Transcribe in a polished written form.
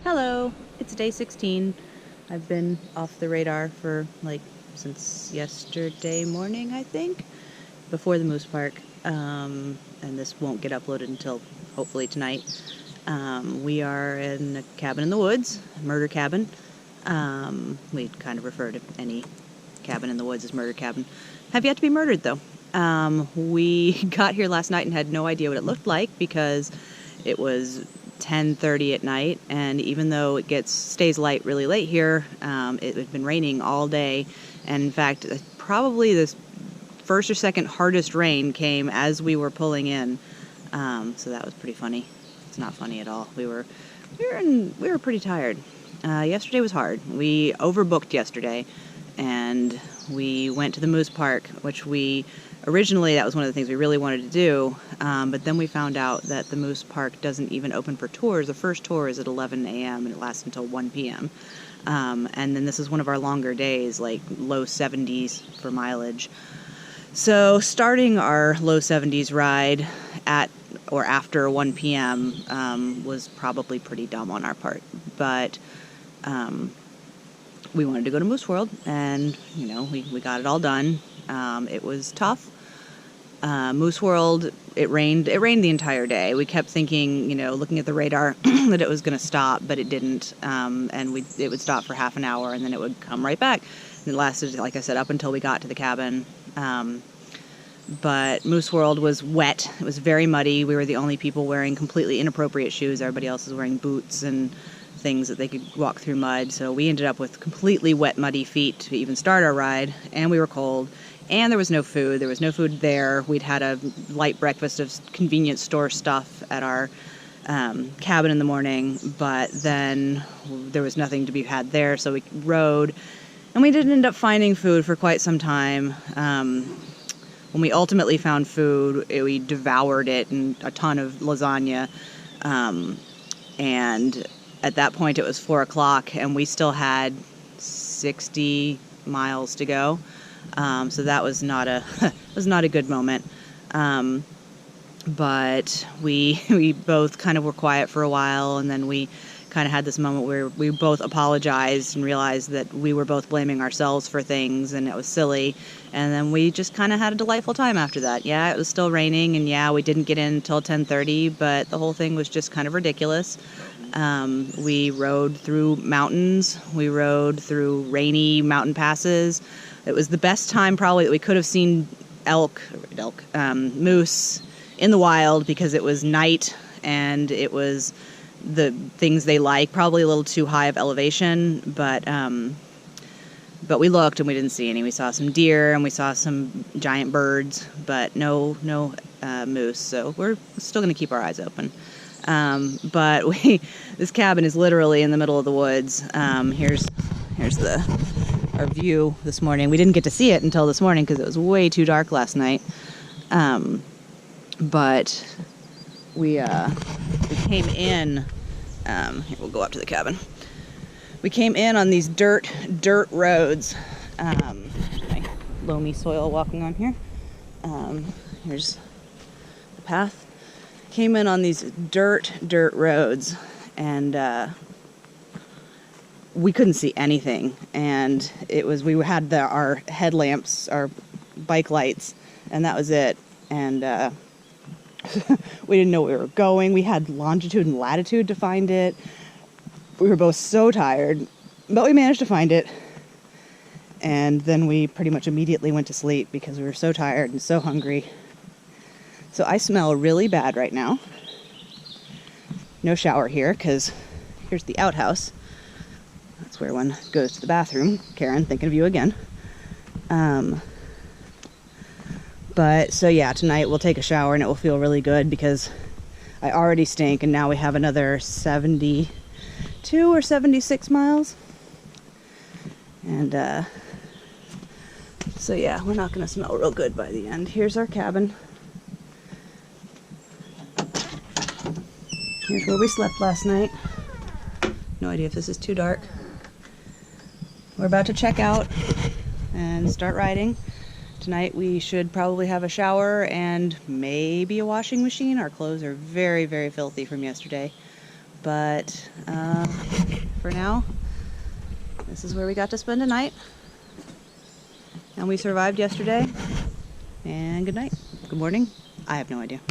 Hello, it's day 16. I've been off the radar for since yesterday morning, I think, before the Moose Park. And this won't get uploaded until hopefully tonight. We are in a cabin in the woods, a murder cabin. We kind of refer to any cabin in the woods as murder cabin. Have yet to be murdered though. We got here last night and had no idea what it looked like because it was 10:30 at night, and even though it stays light really late here, it had been raining all day, and in fact, probably this first or second hardest rain came as we were pulling in. So that was pretty funny. It's not funny at all. We were pretty tired. Yesterday was hard. We overbooked yesterday, and we went to the Moose Park, which originally that was one of the things we really wanted to do, but then we found out that the Moose Park doesn't even open for tours. The first tour is at 11 a.m. and it lasts until 1 p.m. And then this is one of our longer days, like low 70s for mileage. So starting our low 70s ride at or after 1 p.m. Was probably pretty dumb on our part, but we wanted to go to Moose World, and we got it all done. It was tough. Moose World, it rained the entire day. We kept thinking, looking at the radar, that it was going to stop, but it didn't. And it would stop for half an hour, and then it would come right back. And it lasted, like I said, up until we got to the cabin. But Moose World was wet. It was very muddy. We were the only people wearing completely inappropriate shoes. Everybody else was wearing boots and things that they could walk through mud. So we ended up with completely wet, muddy feet to even start our ride, and we were cold. And there was no food. There was no food there. We'd had a light breakfast of convenience store stuff at our cabin in the morning, but then there was nothing to be had there, so we rode. And we didn't end up finding food for quite some time. When we ultimately found food, we devoured it and a ton of lasagna. And at that point, it was 4 o'clock, and we still had 60 miles to go. So that was not a good moment. But we both kind of were quiet for a while, and then we kind of had this moment where we both apologized and realized that we were both blaming ourselves for things, and it was silly. And then we just kind of had a delightful time after that. Yeah, it was still raining, and yeah, we didn't get in until 10:30, but the whole thing was just kind of ridiculous. We rode through mountains. We rode through rainy mountain passes. It was the best time probably that we could have seen moose in the wild, because it was night and it was the things they like, probably a little too high of elevation, but we looked and we didn't see any. We saw some deer and we saw some giant birds, but no moose. So we're still going to keep our eyes open. But this cabin is literally in the middle of the woods. Here's our view this morning. We didn't get to see it until this morning because it was way too dark last night. But we came in. Here, we'll go up to the cabin. We came in on these dirt roads. My loamy soil walking on here. Here's the path. Came in on these dirt roads, and we couldn't see anything. And we had our headlamps, our bike lights, and that was it. And we didn't know where we were going. We had longitude and latitude to find it. We were both so tired, but we managed to find it. And then we pretty much immediately went to sleep because we were so tired and so hungry. So I smell really bad right now. No shower here because here's the outhouse. That's where one goes to the bathroom. Karen, thinking of you again. But so yeah, tonight we'll take a shower and it will feel really good because I already stink, and now we have another 72 or 76 miles. And so yeah, we're not going to smell real good by the end. Here's our cabin. Here's where we slept last night. No idea if this is too dark. We're about to check out and start riding. Tonight we should probably have a shower and maybe a washing machine. Our clothes are very, very filthy from yesterday. But for now, this is where we got to spend a night. And we survived yesterday. And good night. Good morning. I have no idea.